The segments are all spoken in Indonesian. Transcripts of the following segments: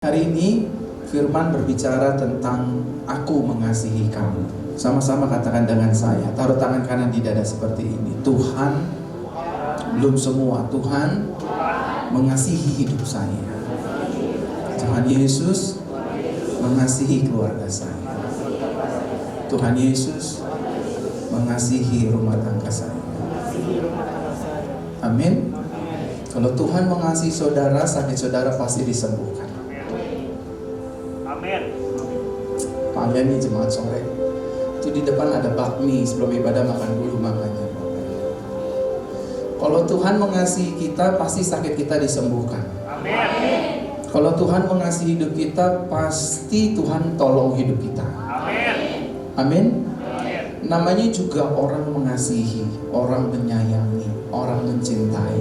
Hari ini firman berbicara tentang aku mengasihi kamu. Sama-sama katakan dengan saya. Taruh tangan kanan di dada seperti ini. Tuhan, belum semua, Tuhan mengasihi hidup saya. Tuhan Yesus mengasihi keluarga saya. Tuhan Yesus mengasihi rumah tangga saya. Amin. Kalau Tuhan mengasihi saudara, sakit saudara pasti disembuhkan. Amin nih jemaat sore. Itu di depan ada bakmi, sebelum ibadah makan dulu makanya. Kalau Tuhan mengasihi kita, pasti sakit kita disembuhkan. Amin. Kalau Tuhan mengasihi hidup kita, pasti Tuhan tolong hidup kita. Amin. Amin. Amin. Namanya juga orang mengasihi, orang menyayangi, orang mencintai.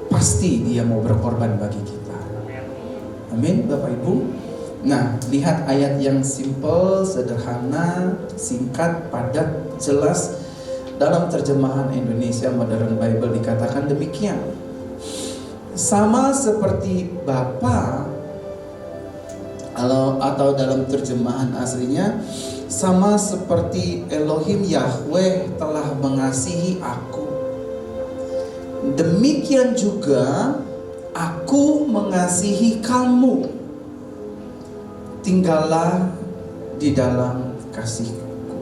Pasti dia mau berkorban bagi kita. Amin, Bapak Ibu. Nah, lihat ayat yang simple, sederhana, singkat, padat, jelas. Dalam terjemahan Indonesia Modern Bible dikatakan demikian. Sama seperti Bapa, atau dalam terjemahan aslinya, sama seperti Elohim Yahweh telah mengasihi aku, demikian juga aku mengasihi kamu. Tinggallah di dalam kasihku.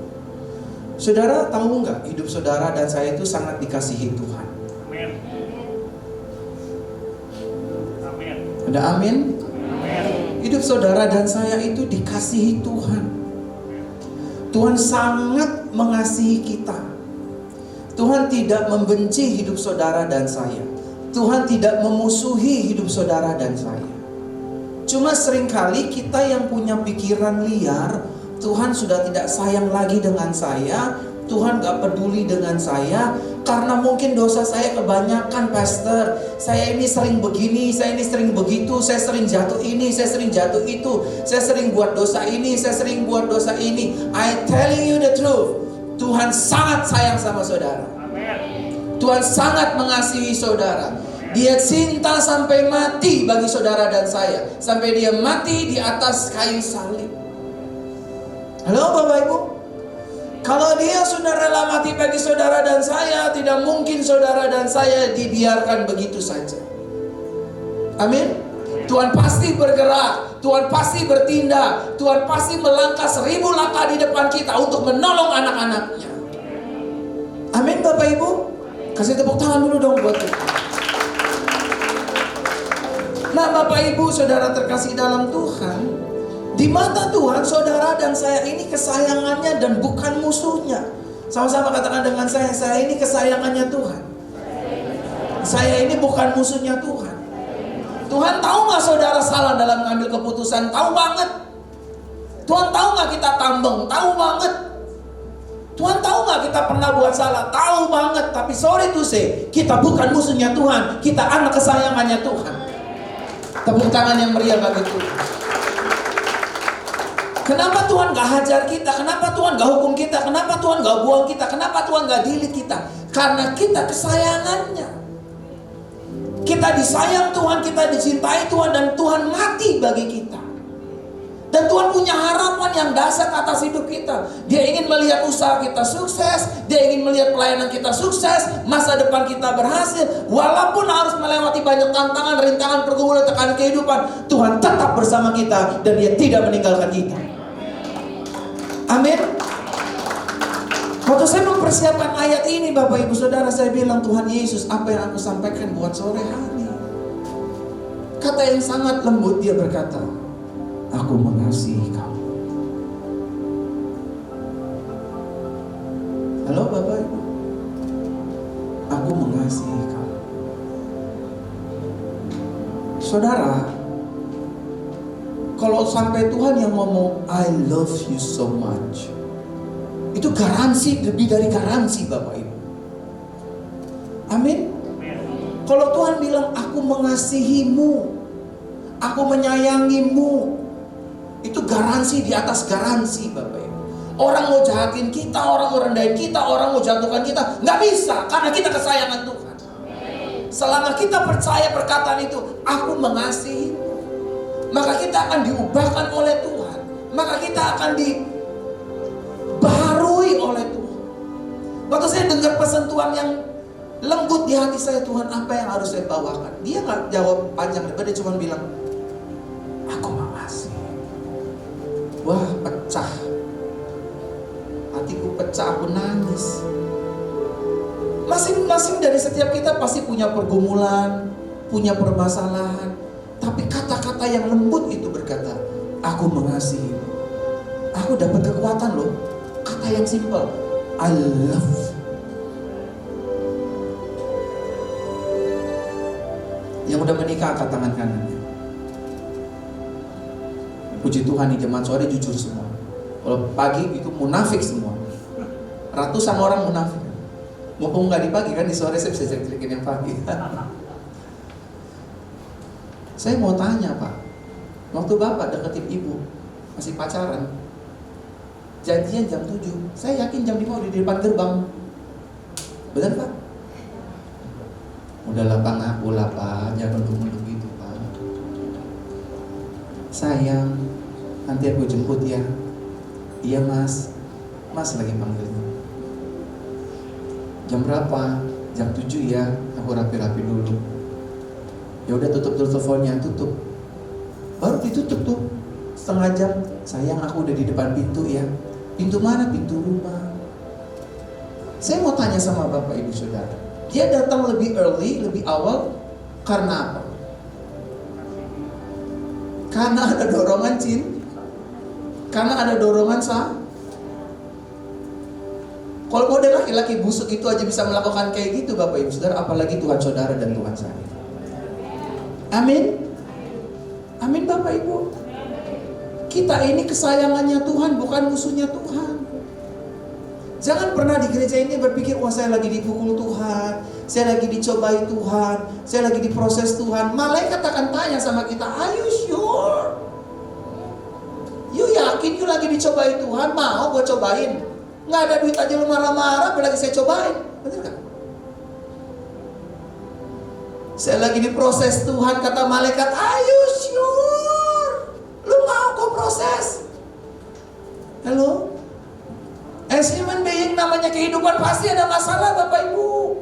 Saudara tahu nggak, hidup saudara dan saya itu sangat dikasihi Tuhan. Amin. Amin. Ada amin? Amin. Hidup saudara dan saya itu dikasihi Tuhan. Tuhan sangat mengasihi kita. Tuhan tidak membenci hidup saudara dan saya. Tuhan tidak memusuhi hidup saudara dan saya. Cuma seringkali kita yang punya pikiran liar, Tuhan sudah tidak sayang lagi dengan saya, Tuhan gak peduli dengan saya, karena mungkin dosa saya kebanyakan, pastor. Saya ini sering begini, saya ini sering begitu, saya sering jatuh ini, saya sering jatuh itu, saya sering buat dosa ini, saya sering buat dosa ini. I telling you the truth, Tuhan sangat sayang sama saudara. Amin. Tuhan sangat mengasihi saudara. Dia cinta sampai mati bagi saudara dan saya, sampai dia mati di atas kayu salib. Halo Bapak Ibu, kalau dia sudah rela mati bagi saudara dan saya, tidak mungkin saudara dan saya dibiarkan begitu saja. Amin. Tuhan pasti bergerak, Tuhan pasti bertindak, Tuhan pasti melangkah 1000 langkah di depan kita untuk menolong anak-anaknya. Amin Bapak Ibu. Kasih tepuk tangan dulu dong buat Tuhan. Nah Bapak Ibu saudara terkasih dalam Tuhan, di mata Tuhan saudara dan saya ini kesayangannya dan bukan musuhnya. Sama-sama katakan dengan saya ini kesayangannya Tuhan. Saya ini bukan musuhnya Tuhan. Tuhan tahu gak saudara salah dalam mengambil keputusan? Tahu banget. Tuhan tahu gak kita tambeng? Tahu banget. Tuhan tahu gak kita pernah buat salah? Tahu banget. Tapi sorry to say, kita bukan musuhnya Tuhan, kita anak kesayangannya Tuhan. Tepuk tangan yang meriah bagi Tuhan. Kenapa Tuhan gak hajar kita? Kenapa Tuhan gak hukum kita? Kenapa Tuhan gak buang kita? Kenapa Tuhan gak delete kita? Karena kita kesayangannya. Kita disayang Tuhan, kita dicintai Tuhan, dan Tuhan mati bagi kita. Dan Tuhan punya harapan yang dahsyat atas hidup kita. Dia ingin melihat usaha kita sukses, dia ingin melihat pelayanan kita sukses, masa depan kita berhasil. Walaupun harus melewati banyak tantangan, rintangan, pergumulan, tekanan kehidupan, Tuhan tetap bersama kita dan dia tidak meninggalkan kita. Amin. Waktu saya mempersiapkan ayat ini, Bapak Ibu Saudara, saya bilang, Tuhan Yesus, apa yang aku sampaikan buat sore hari? Kata yang sangat lembut, dia berkata, aku mengasihi kamu. Halo Bapak Ibu, aku mengasihi kamu. Saudara, kalau sampai Tuhan yang ngomong I love you so much, itu garansi, lebih dari garansi Bapak Ibu. Amin. Kalau Tuhan bilang aku mengasihimu, aku menyayangimu, itu garansi di atas garansi Bapak Ibu. Orang mau jahatin kita, orang mau rendahin kita, orang mau jatuhkan kita, nggak bisa, karena kita kesayangan Tuhan. Selama kita percaya perkataan itu, aku mengasihi, maka kita akan diubahkan oleh Tuhan, maka kita akan dibaharui oleh Tuhan. Waktu saya dengar pesan Tuhan yang lembut di hati saya, Tuhan apa yang harus saya bawakan? Dia nggak jawab panjang lebar, dia cuma bilang, aku makasih. Wah, pecah. Hatiku pecah, aku nangis. Masing-masing dari setiap kita pasti punya pergumulan, punya permasalahan. Tapi kata-kata yang lembut itu berkata, aku mengasihi. Aku dapat kekuatan loh. Kata yang simple, I love. Yang udah menikah angkat tangan kanannya. Puji Tuhan di jemaat sore jujur semua. Kalau pagi itu munafik semua. Ratusan orang munafik. Mumpung nggak di pagi kan, di sore saya bisa cek-cekin yang pagi. Saya mau tanya Pak, waktu Bapak deketin Ibu masih pacaran, janjian jam 7, saya yakin jam 5 udah di depan gerbang. Benar Pak? Udahlah Pak, ngaku lah Pak, jangan nunduk-nunduk gitu Pak. Sayang, nanti aku jemput ya. Iya Mas, Mas lagi panggilnya. Jam berapa? Jam 7 ya, aku rapi-rapi dulu. Ya udah, tutup dulu teleponnya, tutup. Baru ditutup tuh setengah jam. Sayang, aku udah di depan pintu ya. Pintu mana? Pintu rumah. Saya mau tanya sama Bapak Ibu Saudara, dia datang lebih early, lebih awal karena apa? Karena ada dorongan karena ada dorongan Kalau model laki-laki busuk itu aja bisa melakukan kayak gitu Bapak Ibu Saudara, apalagi Tuhan Saudara dan Tuhan saya. Amin. Amin Bapak Ibu. Kita ini kesayangannya Tuhan, bukan musuhnya Tuhan. Jangan pernah di gereja ini berpikir, wah saya lagi dipukul Tuhan, saya lagi dicobai Tuhan, saya lagi diproses Tuhan. Malaikat akan tanya sama kita, are you sure? You yakin you lagi dicobai Tuhan? Mau gue cobain? Nggak ada duit aja lu marah-marah, apalagi saya cobain. Bener gak? Saya lagi diproses Tuhan, kata malaikat, are you sure? Lu mau gue proses? Halo? As human being, namanya kehidupan pasti ada masalah Bapak Ibu.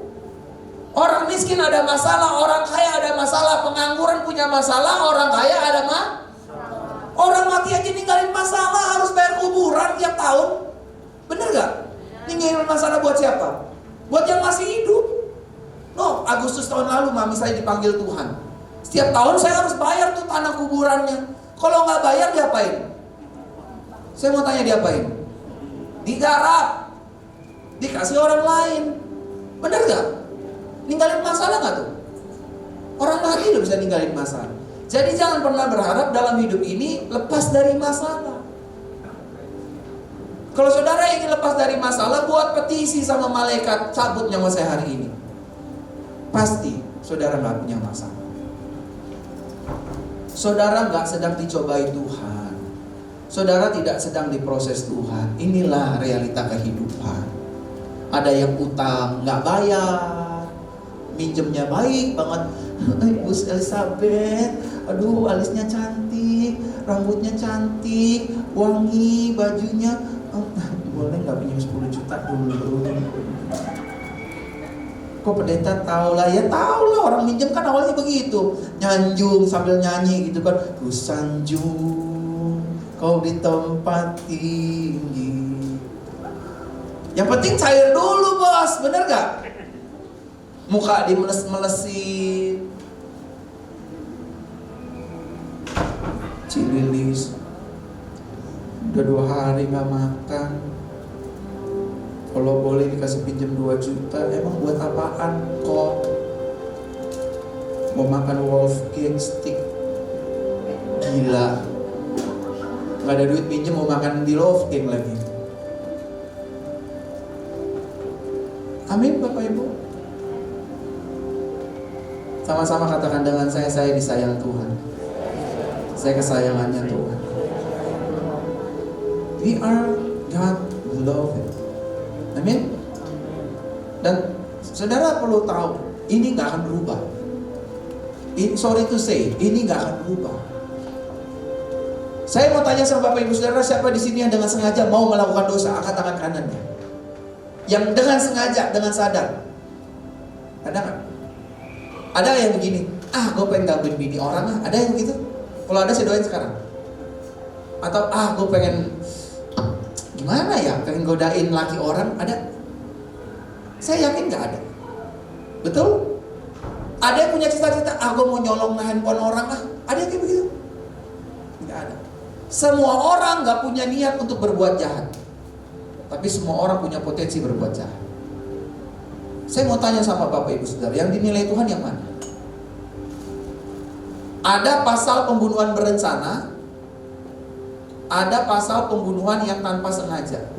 Orang miskin ada masalah, orang kaya ada masalah, pengangguran punya masalah, orang kaya ada orang mati aja ninggalin masalah, harus bayar kuburan tiap tahun. Bener gak? Ninggalin masalah buat siapa? Buat yang masih hidup. No, Agustus tahun lalu mami saya dipanggil Tuhan. Setiap tahun saya harus bayar tuh tanah kuburannya. Kalau nggak bayar diapain? Saya mau tanya diapain? Digarap, dikasih orang lain. Bener gak? Ninggalin masalah gak tuh? Orang mati udah bisa ninggalin masalah. Jadi jangan pernah berharap dalam hidup ini lepas dari masalah. Kalau saudara ingin lepas dari masalah, buat petisi sama malaikat, cabut nyawa saya hari ini. Pasti saudara gak punya masalah. Saudara gak sedang dicobai Tuhan. Saudara tidak sedang diproses Tuhan. Inilah realita kehidupan. Ada yang utang gak bayar, minjemnya baik banget. Ibu Elizabeth, aduh alisnya cantik, rambutnya cantik, wangi, bajunya. Boleh gak pinjam 10 juta dulu? Kok pendeta tahu lah? Ya tahu lah, orang minjem kan awalnya begitu, nyanjung sambil nyanyi gitu kan. Ku sanjung kau di tempat tinggi. Yang penting cair dulu bos, bener gak? Muka dimeles-melesin. Cililis udah 2 hari gak makan. Kalau boleh dikasih pinjam 2 juta, emang buat apaan kok? Mau makan Wolfgang stick. Gila. Gak ada duit pinjam, mau makan di Wolfgang lagi. Amin Bapak Ibu. Sama-sama katakan dengan saya disayang Tuhan. Saya kesayangannya Tuhan. We are God beloved. Amin. Dan saudara perlu tahu, ini gak akan berubah. Sorry to say, ini gak akan berubah. Saya mau tanya sama Bapak Ibu Saudara, siapa di sini yang dengan sengaja mau melakukan dosa? Angkat tangan kanannya. Yang dengan sengaja, dengan sadar. Ada nggak? Ada nggak yang begini? Gue pengen gangguin bini orang ah. Ada yang begitu? Kalau ada saya doain sekarang. Atau gue pengen gimana ya? Pengen godain laki orang. Ada? Saya yakin nggak ada. Betul? Ada yang punya cita-cita, gue mau nyolong handphone orang ah. Ada yang kayak begitu? Nggak ada. Semua orang nggak punya niat untuk berbuat jahat, tapi semua orang punya potensi berbuat jahat. Saya mau tanya sama Bapak Ibu Saudara, yang dinilai Tuhan yang mana? Ada pasal pembunuhan berencana, ada pasal pembunuhan yang tanpa sengaja.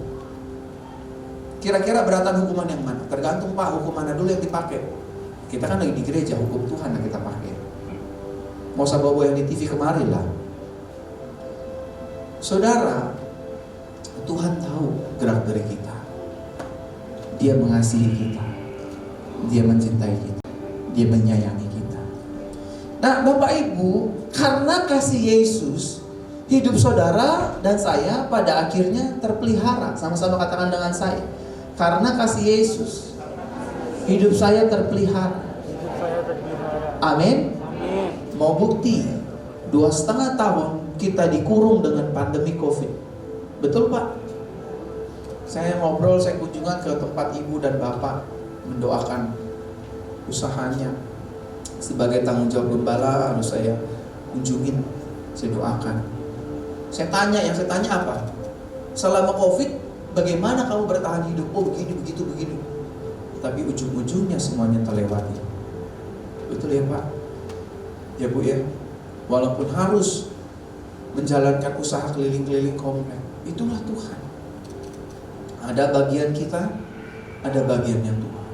Kira-kira beratan hukuman yang mana? Tergantung Pak, hukum mana dulu yang dipakai. Kita kan lagi di gereja, hukum Tuhan yang kita pakai. Mau usah bawa yang di TV kemarin lah. Saudara, Tuhan tahu gerak-gerik kita. Dia mengasihi kita. Dia mencintai kita. Dia menyayangi kita. Nah, Bapak Ibu, karena kasih Yesus, hidup saudara dan saya pada akhirnya terpelihara. Sama-sama katakan dengan saya. Karena kasih Yesus, hidup saya terpelihara. Amin. Mau bukti, 2,5 tahun kita dikurung dengan pandemi COVID. Betul Pak? Saya ngobrol, saya kunjungan ke tempat ibu dan bapak, mendoakan usahanya. Sebagai tanggung jawab gembala harus saya kunjungin, saya doakan. Saya tanya, yang saya tanya apa? Selama COVID, bagaimana kamu bertahan hidup? Oh begini, begitu, begini. Tapi ujung-ujungnya semuanya terlewati. Betul ya Pak? Ya Bu ya? Walaupun harus menjalankan usaha keliling-keliling komplek, itulah Tuhan. Ada bagian kita, ada bagiannya Tuhan.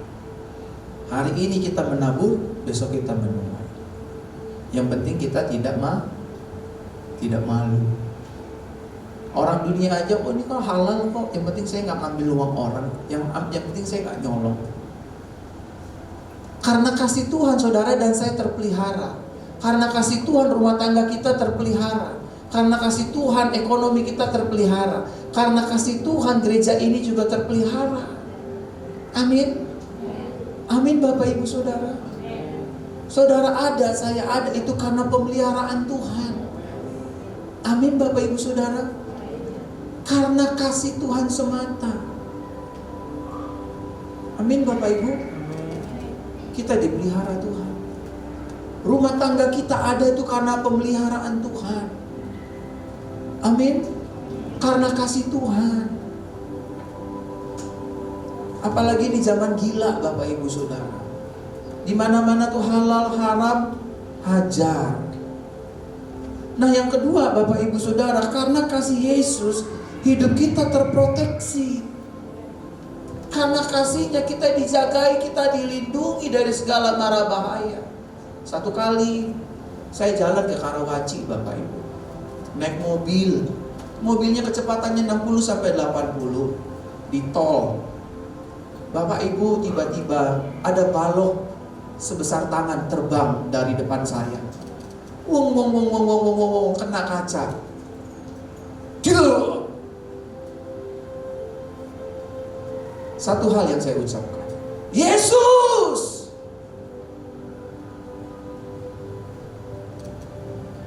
Hari ini kita menabur, besok kita menuai. Yang penting kita tidak malu. Orang dunia aja, ini kok halal kok. Yang penting saya nggak ngambil uang orang. Yang penting saya nggak nyolong. Karena kasih Tuhan, saudara dan saya terpelihara. Karena kasih Tuhan, rumah tangga kita terpelihara. Karena kasih Tuhan, ekonomi kita terpelihara. Karena kasih Tuhan, gereja ini juga terpelihara. Amin. Amin Bapak Ibu Saudara. Saudara ada, saya ada, itu karena pemeliharaan Tuhan. Amin Bapak Ibu Saudara. Karena kasih Tuhan semata. Amin Bapak Ibu. Kita dipelihara Tuhan. Rumah tangga kita ada itu karena pemeliharaan Tuhan. Amin. Karena kasih Tuhan. Apalagi di zaman gila Bapak Ibu Saudara. Di mana-mana tuh halal, haram, hajar. Nah yang kedua Bapak Ibu Saudara, karena kasih Yesus, hidup kita terproteksi. Karena kasihnya kita dijagai, kita dilindungi dari segala mara bahaya. Satu kali saya jalan ke Karawaci Bapak Ibu, naik mobil, mobilnya kecepatannya 60 sampai 80 di tol. Bapak Ibu, tiba-tiba ada balok sebesar tangan terbang dari depan saya. Wong kena kaca. Duh. Satu hal yang saya ucapkan, Yesus.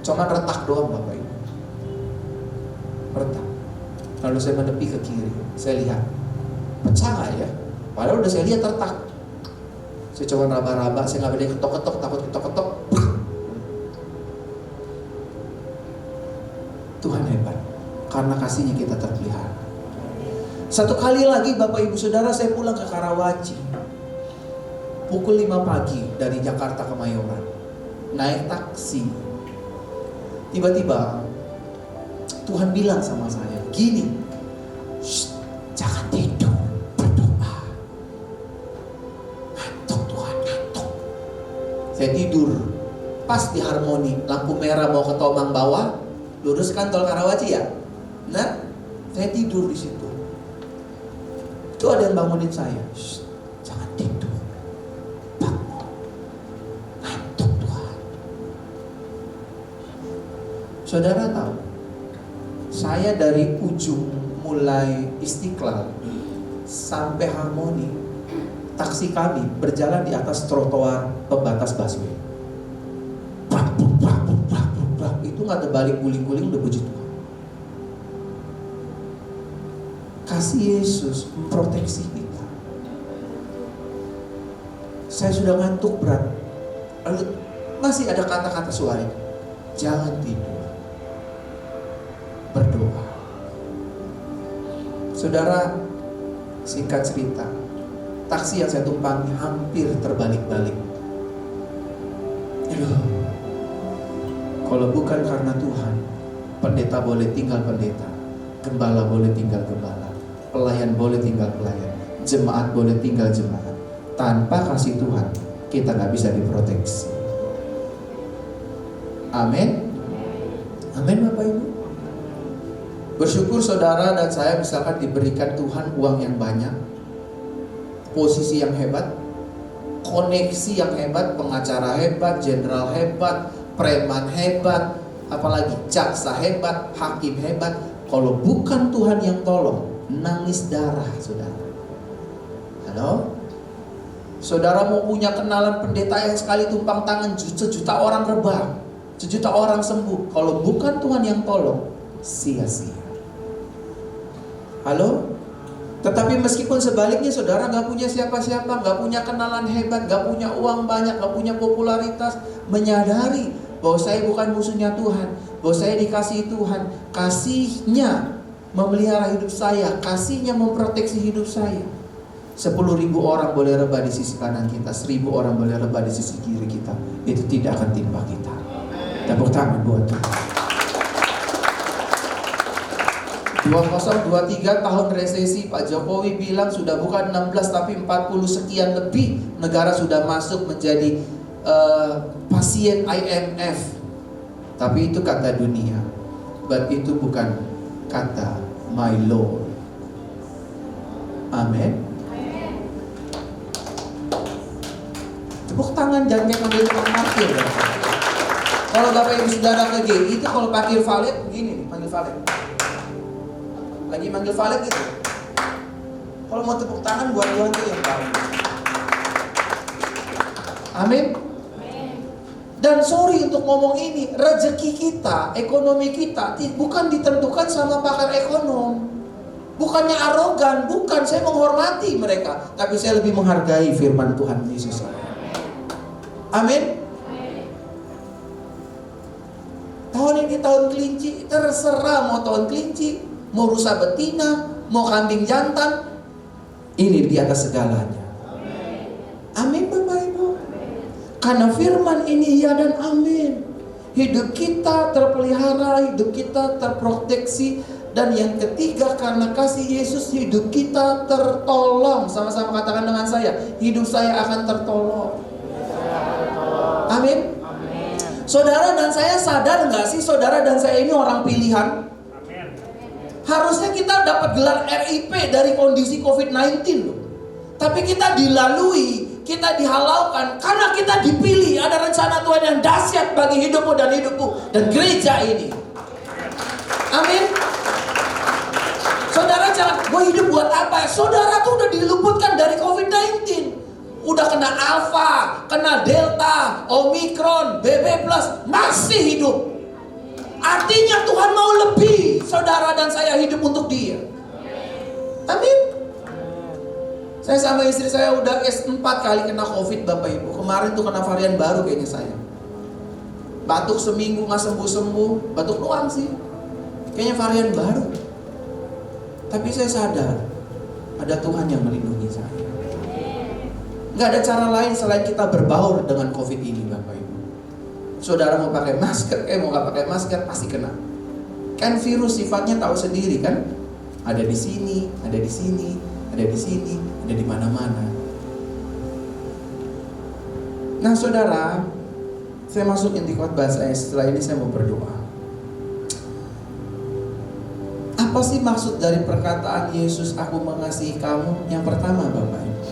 Cuma retak doang Bapak Ibu. Retak. Lalu saya menepi ke kiri, saya lihat, pecah gak ya? Padahal udah saya lihat retak. Saya coba raba-raba, saya gak boleh ketok-ketok, takut ketok-ketok. Tuhan hebat. Karena kasihnya kita terpelihara. Satu kali lagi Bapak Ibu Saudara, saya pulang ke Karawaci pukul 5 pagi dari Jakarta ke Mayoran, naik taksi. Tiba-tiba Tuhan bilang sama saya gini, jangan tidur, berdoa. Ngantuk Tuhan, ngantuk. Saya tidur pas di Harmoni, lampu merah mau ke Tomang bawah, lurus kan tol Karawaci ya. Nah, saya tidur di situ. Itu ada yang bangunin saya. Jangan tidur, bangun, ngantuk Tuhan. Saudara tahu, Saya dari ujung mulai Istiqlal sampai Harmoni, taksi kami berjalan di atas trotoar pembatas busway. Brak, brak, brak, brak, brak, brak. Itu nggak terbalik guling-guling udah puji Tuhan. Kasih Yesus memproteksi kita. Saya sudah ngantuk berat. Lalu masih ada kata-kata suara, jangan tidur, berdoa. Saudara, singkat cerita, taksi yang saya tumpangi hampir terbalik-balik. Aduh, kalau bukan karena Tuhan, pendeta boleh tinggal pendeta, gembala boleh tinggal gembala, pelayan boleh tinggal pelayan, jemaat boleh tinggal jemaat. Tanpa kasih Tuhan, kita gak bisa diproteksi. Amin. Amin Bapak Ibu. Bersyukur saudara dan saya misalkan diberikan Tuhan uang yang banyak, posisi yang hebat, koneksi yang hebat, pengacara hebat, jenderal hebat, preman hebat, apalagi jaksa hebat, hakim hebat. Kalau bukan Tuhan yang tolong, nangis darah saudara. Halo? Saudara mau punya kenalan pendeta yang sekali tumpang tangan sejuta orang rebah, sejuta orang sembuh. Kalau bukan Tuhan yang tolong, sia-sia. Halo? Tetapi meskipun sebaliknya saudara gak punya siapa-siapa, gak punya kenalan hebat, gak punya uang banyak, gak punya popularitas, menyadari bahwa saya bukan musuhnya Tuhan, bahwa saya dikasihi Tuhan, kasihnya memelihara hidup saya, kasihnya memproteksi hidup saya. 10.000 orang boleh rebah di sisi kanan kita, 1.000 orang boleh rebah di sisi kiri kita, itu tidak akan timpa kita. Tepuk tangan buat Tuhan. 2023 tahun resesi, Pak Jokowi bilang sudah bukan 16 tapi 40 sekian lebih negara sudah masuk menjadi pasien IMF. Tapi itu kata dunia, but itu bukan kata my Lord. Amin. Tepuk tangan, jangan kayak manggil tukang parkir ya. Kalau Bapak Ibu Saudara ke GI itu kalau parkir valet begini nih, panggil valet. Lagi manggil valet gitu. Kalau mau tepuk tangan buat Tuhan itu yang tahu. Amin. Dan sorry untuk ngomong ini, rezeki kita, ekonomi kita bukan ditentukan sama pakar ekonom. Bukannya arogan, bukan, saya menghormati mereka, tapi saya lebih menghargai firman Tuhan Yesus. Amin. Tahun ini tahun kelinci, terserah mau tahun kelinci, mau rusa betina, mau kambing jantan, ini di atas segalanya. Amin Bapak Ibu. Karena firman ini ya dan amin. Hidup kita terpelihara, hidup kita terproteksi. Dan yang ketiga, karena kasih Yesus hidup kita tertolong. Sama-sama katakan dengan saya, hidup saya akan tertolong. Amin. Saudara dan saya sadar nggak sih, saudara dan saya ini orang pilihan? Amin. Harusnya kita dapat gelar RIP dari kondisi COVID-19 loh. Tapi kita dilalui, kita dihalaukan karena kita dipilih. Ada rencana Tuhan yang dahsyat bagi hidupmu dan hidupku dan gereja ini. Amin. Saudara jangan, gue hidup buat apa? Saudara tuh udah diluputkan dari COVID-19. Udah kena Alpha, kena Delta, Omicron, BB+, masih hidup. Artinya Tuhan mau lebih. Saudara dan saya hidup untuk Dia. Amin. Saya sama istri saya udah 4 kali kena COVID Bapak Ibu. Kemarin tuh kena varian baru kayaknya saya. Batuk seminggu gak sembuh-sembuh. Batuk doang sih. Kayaknya varian baru. Tapi saya sadar ada Tuhan yang melindungi saya. Gak ada cara lain selain kita berbaur dengan COVID ini Bapak Ibu. Saudara mau pakai masker, mau gak pakai masker pasti kena. Kan virus sifatnya tahu sendiri kan. Ada di sini, ada di sini, ada di sini, ada di mana-mana. Nah saudara, saya masuk inti khotbah saya. Setelah ini saya mau berdoa. Apa sih maksud dari perkataan Yesus, aku mengasihi kamu? Yang pertama Bapak Ibu,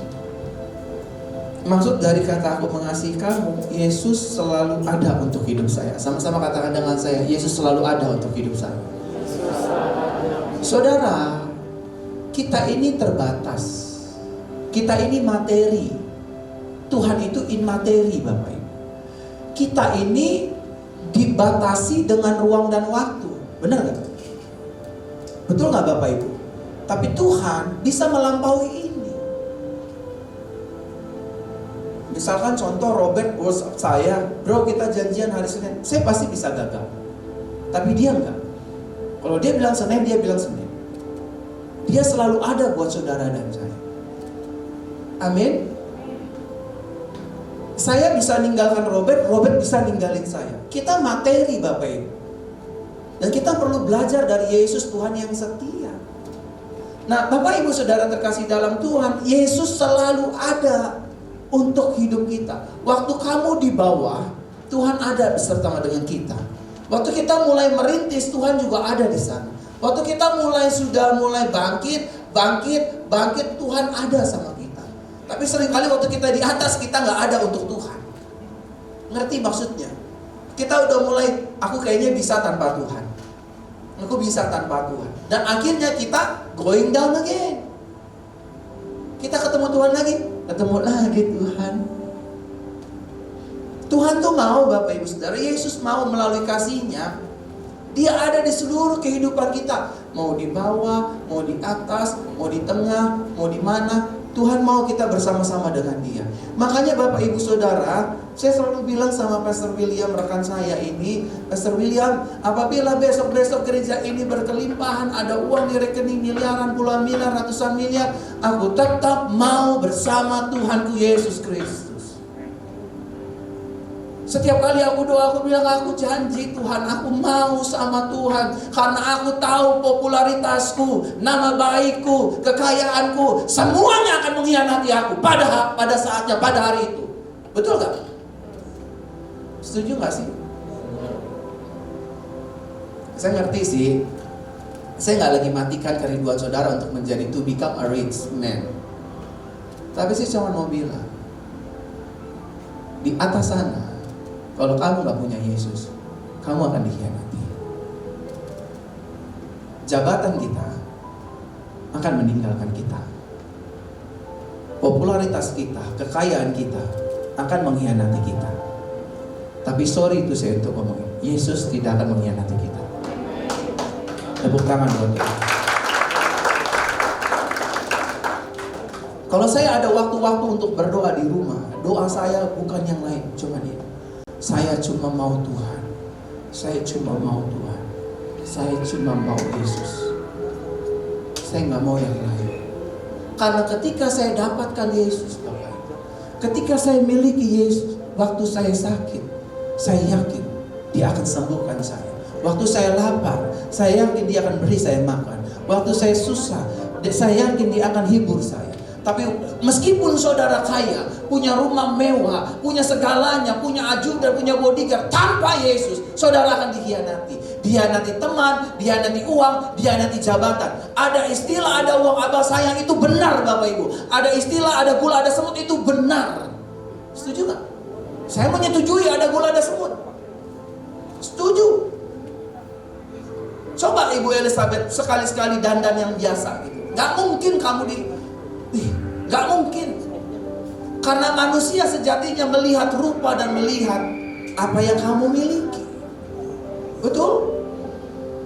maksud dari kata aku mengasihi kamu, Yesus selalu ada untuk hidup saya. Sama-sama katakan dengan saya, Yesus selalu ada untuk hidup saya. Saudara, kita ini terbatas. Kita ini materi. Tuhan itu immateri, Bapak Ibu. Kita ini dibatasi dengan ruang dan waktu. Benar gak? Betul gak Bapak Ibu? Tapi Tuhan bisa melampaui ini. Misalkan contoh Robert WhatsApp saya, bro kita janjian hari Senin. Saya pasti bisa gagal. Tapi dia enggak. Kalau dia bilang Senin, dia bilang Senin. Dia selalu ada buat saudara dan saya. Amin. Saya bisa ninggalkan Robert, Robert bisa ninggalin saya. Kita materi Bapak Ibu. Dan kita perlu belajar dari Yesus, Tuhan yang setia. Nah Bapak Ibu Saudara terkasih dalam Tuhan, Yesus selalu ada untuk hidup kita. Waktu kamu di bawah, Tuhan ada bersama dengan kita. Waktu kita mulai merintis, Tuhan juga ada di sana. Waktu kita sudah mulai bangkit, Tuhan ada sama kita. Tapi seringkali waktu kita di atas, kita nggak ada untuk Tuhan. Ngerti maksudnya? Kita udah mulai, aku kayaknya bisa tanpa Tuhan. Aku bisa tanpa Tuhan. Dan akhirnya kita going down again. Kita ketemu Tuhan lagi Tuhan. Tuhan tuh mau Bapak Ibu Saudara, Yesus mau melalui kasih-Nya. Dia ada di seluruh kehidupan kita. Mau di bawah, mau di atas, mau di tengah, mau di mana. Tuhan mau kita bersama-sama dengan Dia. Makanya Bapak Ibu Saudara, saya selalu bilang sama Pastor William, rekan saya ini, Pastor William, apabila besok-besok gereja ini berkelimpahan, ada uang di rekening miliaran, puluhan miliar, ratusan miliar, aku tetap mau bersama Tuhanku Yesus Kristus. Setiap kali aku doa, aku bilang, aku janji Tuhan, aku mau sama Tuhan. Karena aku tahu popularitasku, nama baikku, kekayaanku, semuanya akan mengkhianati aku pada saatnya, pada hari itu. Betul gak? Setuju gak sih? Saya ngerti sih. Saya gak lagi matikan kerinduan saudara untuk menjadi to become a rich man. Tapi saya cuma mau bilang, di atas sana, kalau kamu gak punya Yesus, kamu akan dikhianati. Jabatan kita akan meninggalkan kita. Popularitas kita, kekayaan kita akan mengkhianati kita. Tapi sorry itu saya untuk ngomongin, Yesus tidak akan mengkhianati kita. Tepuk tangan buat dia. Kalau saya ada waktu-waktu untuk berdoa di rumah, doa saya bukan yang lain, cuma ini. Saya cuma mau Tuhan. Saya cuma mau Tuhan. Saya cuma mau Yesus. Saya nggak mau yang lain. Karena ketika saya dapatkan Yesus, Bapak, ketika saya miliki Yesus, waktu saya sakit, saya yakin Dia akan sembuhkan saya. Waktu saya lapar, saya yakin Dia akan beri saya makan. Waktu saya susah, saya yakin Dia akan hibur saya. Tapi meskipun saudara kaya, punya rumah mewah, punya segalanya, punya ajudan, punya bodyguard, tanpa Yesus, saudara akan dikhianati. Dikhianati teman, dikhianati uang, dikhianati jabatan. Ada istilah, ada uang abah sayang, itu benar Bapak Ibu. Ada istilah, ada gula, ada semut, itu benar. Setuju gak? Saya menyetujui ada gula, ada semut. Setuju. Coba Ibu Elizabeth sekali-sekali dandan yang biasa gitu. Gak mungkin kamu gak mungkin. Karena manusia sejatinya melihat rupa dan melihat apa yang kamu miliki. Betul?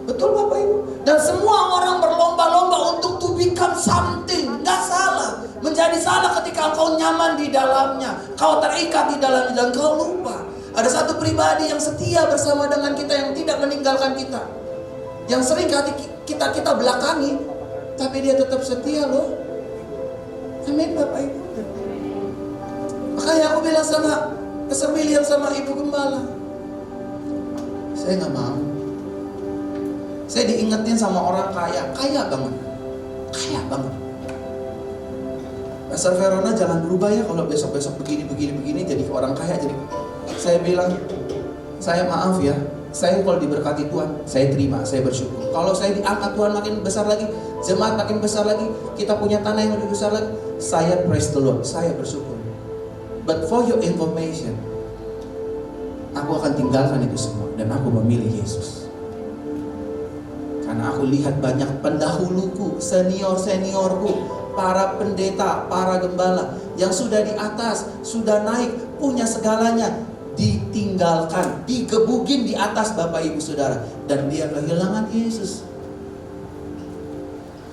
Betul Bapak Ibu? Dan semua orang berlomba-lomba untuk to become something. Gak salah. Menjadi salah ketika engkau nyaman di dalamnya, kau terikat di dalamnya dan kau lupa. Ada satu pribadi yang setia bersama dengan kita, yang tidak meninggalkan kita, yang sering kita belakangi, tapi dia tetap setia loh. Amin Bapak Ibu. Makanya aku bilang sama Pastor William, sama Ibu Gembala, saya gak mau. Saya diingetin sama orang kaya banget. Kaya banget. Pastor Verona jangan berubah ya kalau besok-besok begini jadi orang kaya. Jadi saya bilang, saya maaf ya, saya kalau diberkati Tuhan, saya terima, saya bersyukur. Kalau saya diangkat Tuhan makin besar lagi, jemaat makin besar lagi, kita punya tanah yang lebih besar lagi, saya praise the Lord, saya bersyukur. But for your information, aku akan tinggalkan itu semua dan aku memilih Yesus. Karena aku lihat banyak pendahuluku, senior-seniorku, para pendeta, para gembala yang sudah di atas, sudah naik, punya segalanya, ditinggalkan, digebugin di atas Bapak Ibu Saudara. Dan dia kehilangan Yesus.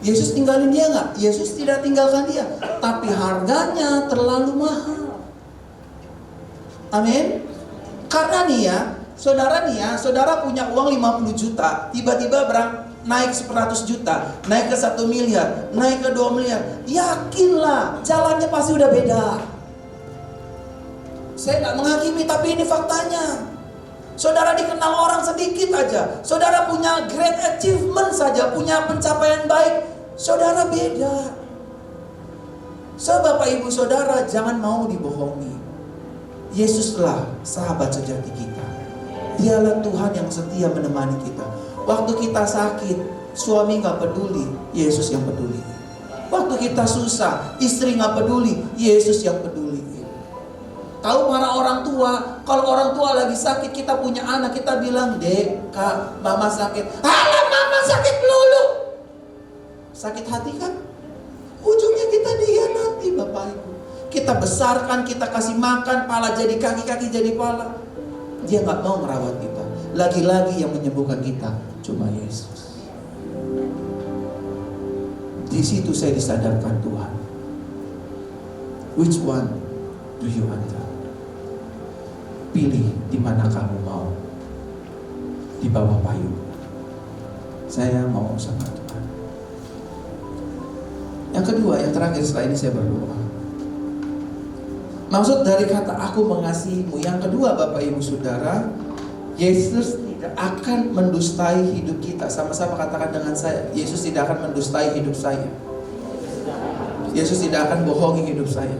Yesus tinggalin dia nggak? Yesus tidak tinggalkan dia, tapi harganya terlalu mahal. Amin. Karena nih ya, saudara punya uang 50 juta, tiba-tiba naik 100 juta, naik ke 1 miliar, naik ke 2 miliar. Yakinlah, jalannya pasti udah beda. Saya nggak menghakimi, tapi ini faktanya. Saudara dikenal orang sedikit aja, saudara punya great achievement saja, punya pencapaian baik, saudara beda. So Bapak Ibu Saudara, jangan mau dibohongi. Yesuslah sahabat sejati kita. Dialah Tuhan yang setia menemani kita. Waktu kita sakit, suami gak peduli, Yesus yang peduli. Waktu kita susah, istri gak peduli, Yesus yang peduli. Tahu para orang tua, kalau orang tua lagi sakit, kita punya anak, kita bilang, Dek, Kak, Mama sakit. Alah, Mama sakit melulu. Sakit hati kan? Ujungnya kita dihianati Bapak Ibu. Kita besarkan, kita kasih makan, pala jadi kaki, kaki jadi pala. Dia gak mau merawat kita. Lagi-lagi yang menyembuhkan kita cuma Yesus. Di situ saya disadarkan Tuhan. Which one do you want? Pilih di mana kamu mau. Di bawah payung. Saya mau sama Tuhan. Yang kedua, yang terakhir setelah ini saya berdoa. Maksud dari kata aku mengasihimu, yang kedua Bapak Ibu Saudara, Yesus tidak akan mendustai hidup kita. Sama-sama katakan dengan saya, Yesus tidak akan mendustai hidup saya. Yesus tidak akan bohongi hidup saya.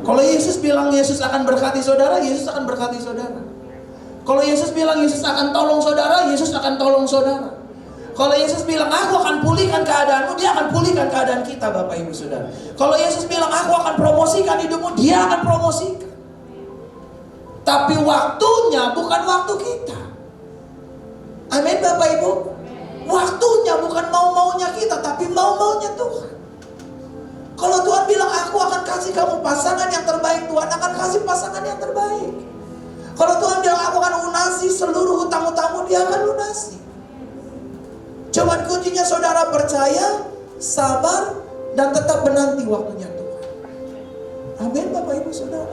Kalau Yesus bilang Yesus akan berkati saudara, Yesus akan berkati saudara. Kalau Yesus bilang Yesus akan tolong saudara, Yesus akan tolong saudara. Kalau Yesus bilang aku akan pulihkan keadaanmu, Dia akan pulihkan keadaan kita Bapak Ibu Saudara. Kalau Yesus bilang aku akan promosikan hidupmu, Dia akan promosikan. Tapi waktunya bukan waktu kita. Amin Bapak Ibu. Waktunya bukan mau-maunya kita, tapi mau-maunya Tuhan. Kalau Tuhan bilang aku akan kasih kamu pasangan yang terbaik, Tuhan akan kasih pasangan yang terbaik. Kalau Tuhan bilang aku akan lunasi seluruh hutang-hutangmu, Dia akan lunasi. Cuman kuncinya saudara percaya, sabar, dan tetap menanti waktunya Tuhan. Amin Bapak Ibu Saudara.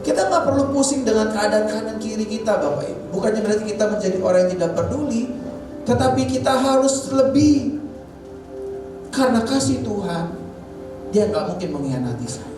Kita gak perlu pusing dengan keadaan kanan kiri kita Bapak Ibu. Bukannya berarti kita menjadi orang yang tidak peduli, tetapi kita harus lebih. Karena kasih Tuhan, Dia gak mungkin mengkhianati saya.